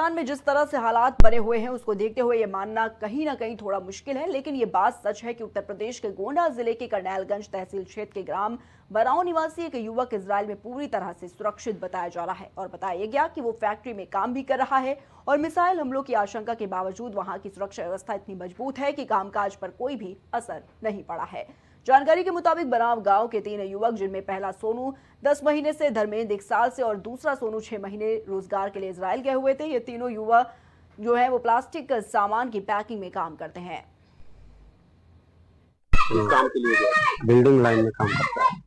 Iran में जिस तरह से हालात बने हुए हैं उसको देखते हुए ये मानना कहीं ना कहीं थोड़ा मुश्किल है, लेकिन ये बात सच है कि उत्तर प्रदेश के गोंडा जिले के करनैलगंज तहसील क्षेत्र के ग्राम बराऊ निवासी एक युवक इजराइल में पूरी तरह से सुरक्षित बताया जा रहा है और बताया गया कि वो फैक्ट्री में काम भी कर रहा है और मिसाइल हमलों की आशंका के बावजूद वहां की सुरक्षा व्यवस्था इतनी मजबूत है कि कामकाज पर कोई भी असर नहीं पड़ा है। जानकारी के मुताबिक बराव गांव के 3 युवक, जिनमें पहला सोनू 10 महीने से, धर्मेंद्र 1 साल से और दूसरा सोनू 6 महीने रोजगार के लिए इजराइल गए हुए थे। ये तीनों युवा जो है वो प्लास्टिक सामान की पैकिंग में काम करते हैं। इस काम के लिए बिल्डिंग लाइन में काम करता है।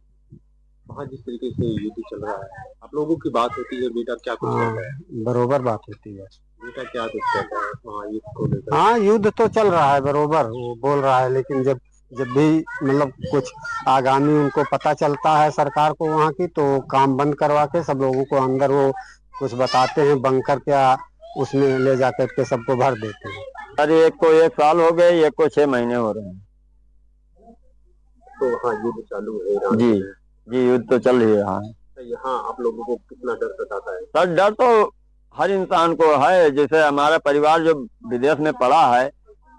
वहाँ जिस तरीके से युद्ध चल रहा है, आप लोगों की बात होती है, बेटा क्या कुछ कहता है? बरोबर बात होती है। बेटा क्या कुछ कहता है वहाँ युद्ध को लेकर? हाँ, युद्ध तो चल रहा है, बरोबर वो बोल रहा है, लेकिन जब भी मतलब कुछ आगामी उनको पता चलता है सरकार को वहाँ की, तो काम बंद करवा के सब लोगों को अंदर वो कुछ बताते हैं, बंकर क्या उसमें ले जाकर के सबको भर देते हैं। अरे एक को 1 साल हो गए, एक को 6 महीने हो रहे हैं। तो हाँ, युद्ध चालू है ईरान जी में। जी, युद्ध तो चल ही रहा है। यहाँ आप लोगों को कितना डर सताता है? सर, डर तो हर इंसान को है। जैसे हमारा परिवार जो विदेश में पड़ा है,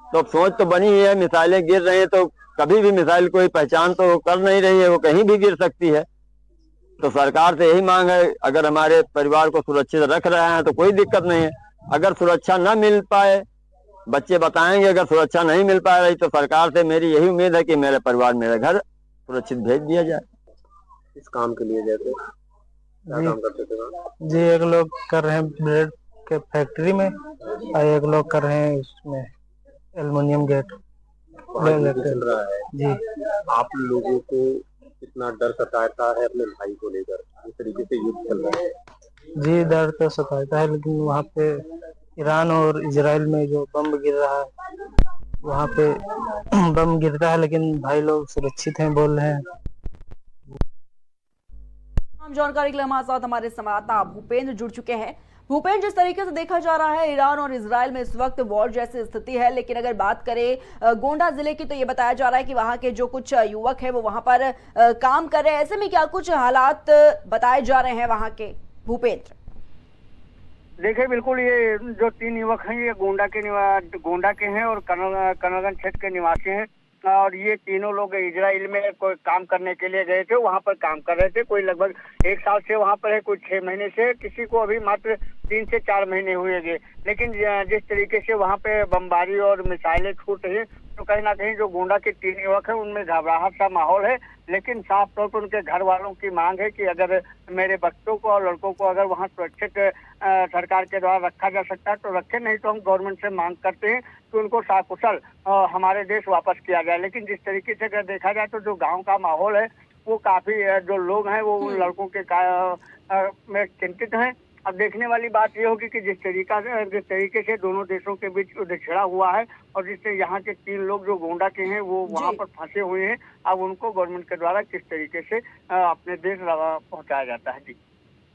तो सोच तो बनी ही है, मिसाइलें गिर रही है तो कभी भी मिसाइल कोई पहचान तो कर नहीं रही है, वो कहीं भी गिर सकती है। तो सरकार से यही मांग है, अगर हमारे परिवार को सुरक्षित रख रहे हैं तो कोई दिक्कत नहीं है। अगर सुरक्षा न मिल पाए, बच्चे बताएंगे, अगर सुरक्षा नहीं मिल पा रही तो सरकार से मेरी यही उम्मीद है कि मेरे परिवार मेरे घर सुरक्षित भेज दिया जाए। इस काम के लिए जैसे क्या काम करते थे आप? जी, एक लोग कर रहे हैं ब्रेड के फैक्ट्री में और एक लोग कर रहे हैं इसमें एल्युमिनियम गेट चल रहा है जी। आप लोगों को कितना डर सताता है अपने भाई को लेकर, जिस तरीके से युद्ध चल रहा है? जी, डर तो सताता है, लेकिन वहाँ पे ईरान और इजराइल में जो बम गिर रहा है, वहाँ पे बम गिरता है, लेकिन भाई लोग सुरक्षित हैं बोल रहे हैं। जानकारी के लिए हमारे साथ हमारे संवाददाता भूपेंद्र जुड़ चुके हैं। भूपेंद्र, जिस तरीके से देखा जा रहा है ईरान और इजराइल में इस वक्त वॉर जैसी स्थिति है, लेकिन अगर बात करें गोंडा जिले की तो ये बताया जा रहा है कि वहां के जो कुछ युवक है वो वहां पर काम कर रहे हैं। ऐसे में क्या कुछ हालात बताए जा रहे हैं वहां के, भूपेंद्र? देखिए, बिल्कुल ये जो 3 युवक हैं ये गोंडा के हैं और कर्नलगंज क्षेत्र के निवासी हैं और ये तीनों लोग इजराइल में कोई काम करने के लिए गए थे, वहाँ पर काम कर रहे थे। कोई लगभग 1 साल से वहाँ पर है, कोई 6 महीने से, किसी को अभी मात्र 3 से 4 महीने हुए गए। लेकिन जिस तरीके से वहाँ पे बमबारी और मिसाइलें छूट रही, तो कहीं ना कहीं जो गोंडा के 3 युवक हैं उनमें घबराहट सा माहौल है। लेकिन साफ तौर पर उनके घर वालों की मांग है कि अगर मेरे बच्चों को और लड़कों को अगर वहाँ सुरक्षित सरकार के द्वारा रखा जा सकता है तो रखें, नहीं तो हम गवर्नमेंट से मांग करते हैं कि उनको साकुशल हमारे देश वापस किया जाए। लेकिन जिस तरीके से अगर देखा जाए तो जो गाँव का माहौल है वो काफी जो लोग हैं वो उन लड़कों के में चिंतित हैं। अब देखने वाली बात ये होगी कि जिस तरीके से दोनों देशों के बीच छिड़ा हुआ है और जिससे यहाँ के 3 लोग जो गोंडा के हैं वो वहाँ पर फंसे हुए हैं, अब उनको गवर्नमेंट के द्वारा किस तरीके से अपने देश पहुँचाया जाता है।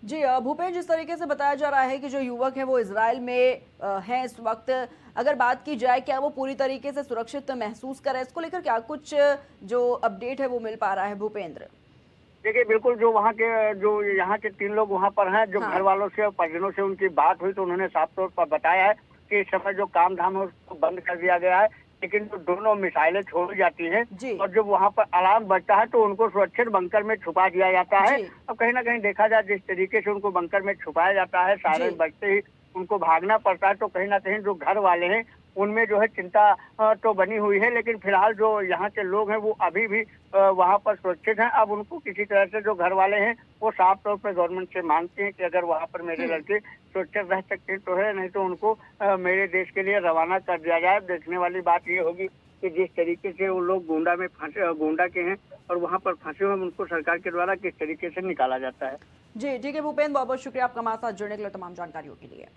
जी भूपेंद्र, जिस तरीके से बताया जा रहा है कि जो युवक हैं वो इजराइल में हैं इस वक्त, अगर बात की जाए क्या वो पूरी तरीके से सुरक्षित महसूस कर रहे हैं, इसको लेकर क्या कुछ जो अपडेट है वो मिल पा रहा है, भूपेंद्र? देखिए, बिल्कुल जो यहाँ के 3 लोग वहाँ पर हैं, जो घर वालों से और परिजनों से उनकी बात हुई तो उन्होंने साफ तौर पर बताया है कि इस समय जो काम धाम है उसको बंद कर दिया गया है, लेकिन जो दोनों मिसाइलें छोड़ी जाती हैं और जब वहाँ पर अलार्म बजता है तो उनको सुरक्षित बंकर में छुपा दिया जाता है। अब कहीं ना कहीं देखा जाए जिस तरीके से उनको बंकर में छुपाया जाता है, सायरन बजते ही उनको भागना पड़ता है, तो कहीं ना कहीं जो घर वाले हैं उनमें जो है चिंता तो बनी हुई है। लेकिन फिलहाल जो यहाँ के लोग हैं वो अभी भी वहाँ पर सुरक्षित हैं। अब उनको किसी तरह से जो घर वाले हैं वो साफ तौर पर गवर्नमेंट से मांगते हैं कि अगर वहाँ पर मेरे लड़के सुरक्षित रह सकते तो है, नहीं तो उनको मेरे देश के लिए रवाना कर दिया जाए। देखने वाली बात ये होगी कि जिस तरीके से वो लोग गोंडा के हैं और वहाँ पर फंसे हुए, उनको सरकार के द्वारा किस तरीके से निकाला जाता है। जी ठीक है भूपेंद्र, बहुत बहुत शुक्रिया आपका हमारे साथ जुड़ने के लिए, तमाम जानकारियों के लिए।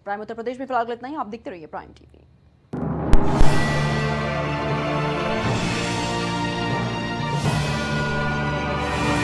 प्राइम उत्तर प्रदेश में फिलहाल इतना ही। आप देखते रहिए प्राइम टीवी।